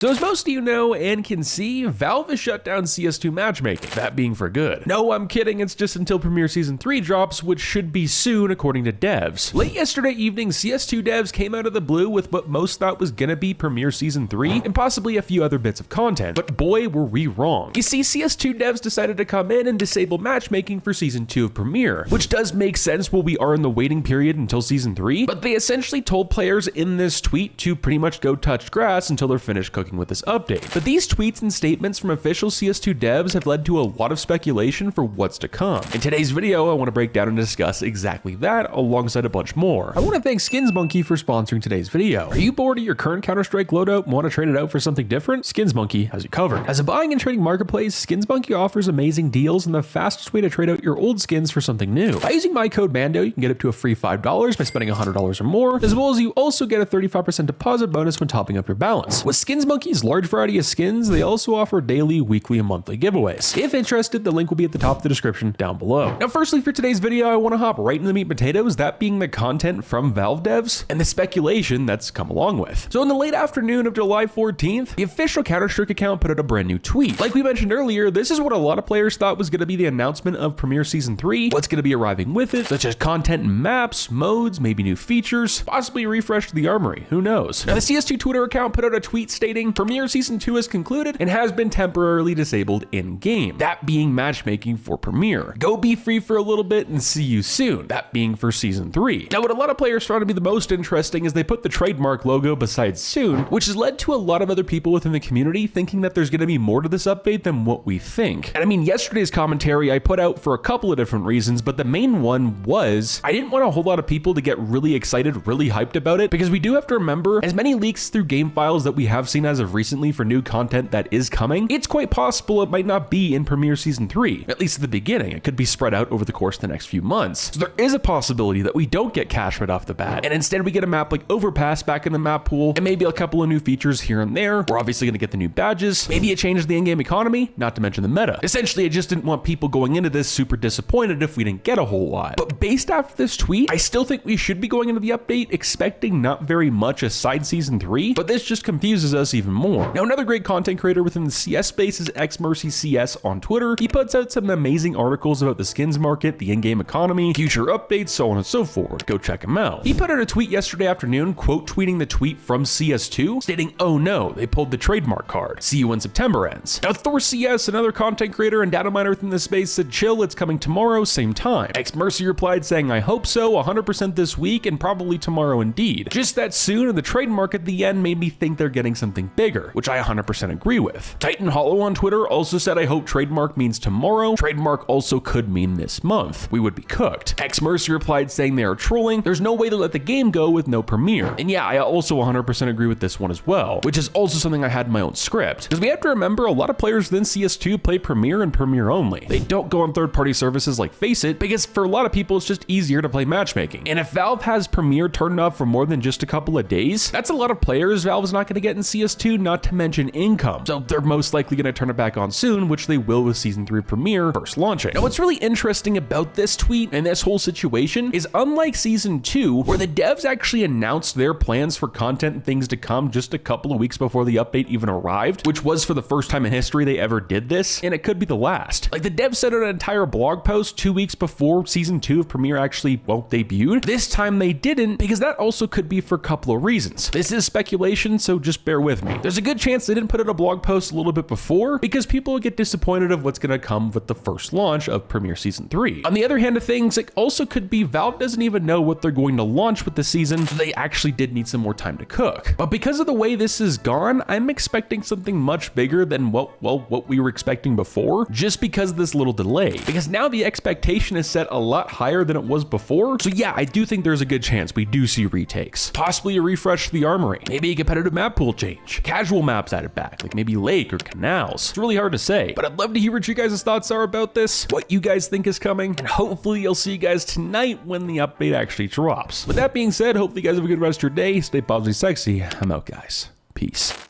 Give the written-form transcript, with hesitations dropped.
So as most of you know and can see, Valve has shut down CS2 Match Making, that being for good. No, I'm kidding, it's just until Premiere Season 3 drops, which should be soon according to devs. Late yesterday evening, CS2 Devs came out of the blue with what most thought was gonna be Premiere Season 3, and possibly a few other bits of content, but boy were we wrong. You see, CS2 Devs decided to come in and disable matchmaking for Season 2 of Premiere, which does make sense while we are in the waiting period until Season 3, but they essentially told players in this tweet to pretty much go touch grass until they're finished cooking with this update. But these tweets and statements from official CS2 devs have led to a lot of speculation for what's to come. In today's video, I want to break down and discuss exactly that alongside a bunch more. I want to thank SkinsMonkey for sponsoring today's video. Are you bored of your current Counter-Strike loadout and want to trade it out for something different? SkinsMonkey has you covered. As a buying and trading marketplace, SkinsMonkey offers amazing deals and the fastest way to trade out your old skins for something new. By using my code MANDO, you can get up to a free $5 by spending $100 or more, as well as you also get a 35% deposit bonus when topping up your balance. With SkinsMonkey's large variety of skins, they also offer daily, weekly, and monthly giveaways. If interested, the link will be at the top of the description down below. Now, firstly, for today's video, I want to hop right into the meat and potatoes, that being the content from Valve devs and the speculation that's come along with. So in the late afternoon of July 14th, the official Counter-Strike account put out a brand new tweet. Like we mentioned earlier, this is what a lot of players thought was going to be the announcement of Premiere Season 3, what's going to be arriving with it, such as content and maps, modes, maybe new features, possibly a refresh to the armory, who knows. Now, the CS2 Twitter account put out a tweet stating, Premiere Season 2 is concluded and has been temporarily disabled in-game, that being matchmaking for Premiere. Go be free for a little bit and see you soon, that being for Season 3. Now, what a lot of players found to be the most interesting is they put the trademark logo beside soon, which has led to a lot of other people within the community thinking that there's going to be more to this update than what we think. And I mean, yesterday's commentary I put out for a couple of different reasons, but the main one was I didn't want a whole lot of people to get really excited, really hyped about it, because we do have to remember, as many leaks through game files that we have seen as of recently for new content that is coming, it's quite possible it might not be in Premiere Season 3, at least at the beginning. It could be spread out over the course of the next few months. So there is a possibility that we don't get cash right off the bat, and instead we get a map like Overpass back in the map pool, and maybe a couple of new features here and there. We're obviously going to get the new badges, maybe a change to the in-game economy, not to mention the meta. Essentially, I just didn't want people going into this super disappointed if we didn't get a whole lot. But based off this tweet, I still think we should be going into the update expecting not very much aside Season 3, but this just confuses us even more. Now, another great content creator within the CS space is XMyCS on Twitter. He puts out some amazing articles about the skins market, the in-game economy, future updates, so on and so forth. Go check him out. He put out a tweet yesterday afternoon, quote tweeting the tweet from CS2, stating, oh no, they pulled the trademark card. See you when September ends. Now, Thor CS, another content creator and data miner within the space, said chill, it's coming tomorrow, same time. XMyCS replied saying, I hope so, 100% this week and probably tomorrow indeed. Just that soon, and the trademark at the end made me think they're getting something bigger, which I 100% agree with. Titan Hollow on Twitter also said, I hope trademark means tomorrow. Trademark also could mean this month. We would be cooked. XMyCS replied saying they are trolling. There's no way to let the game go with no premiere. And yeah, I also 100% agree with this one as well, which is also something I had in my own script. Because we have to remember, a lot of players within CS2 play Premiere and Premiere only. They don't go on third-party services like Faceit, because for a lot of people, it's just easier to play matchmaking. And if Valve has Premiere turned off for more than just a couple of days, that's a lot of players Valve's not going to get in CS2, not to mention income. So they're most likely going to turn it back on soon, which they will with Season 3 Premiere first launching. Now, what's really interesting about this tweet and this whole situation is, unlike Season 2, where the devs actually announced their plans for content and things to come just a couple of weeks before the update even arrived, which was for the first time in history they ever did this, and it could be the last. Like, the devs sent out an entire blog post 2 weeks before Season 2 of Premiere actually, well, debuted. This time they didn't, because that also could be for a couple of reasons. This is speculation, so just bear with me. There's a good chance they didn't put out a blog post a little bit before, because people would get disappointed of what's going to come with the first launch of Premiere Season 3. On the other hand of things, it also could be Valve doesn't even know what they're going to launch with the season, so they actually did need some more time to cook. But because of the way this is gone, I'm expecting something much bigger than what we were expecting before, just because of this little delay. Because now the expectation is set a lot higher than it was before. So yeah, I do think there's a good chance we do see retakes. Possibly a refresh to the armory, maybe a competitive map pool change, casual maps added back, like maybe lake or canals. It's really hard to say, but I'd love to hear what you guys' thoughts are about this, what you guys think is coming, and hopefully you'll see you guys tonight when the update actually drops. With that being said, hopefully you guys have a good rest of your day. Stay positively sexy. I'm out, guys. Peace.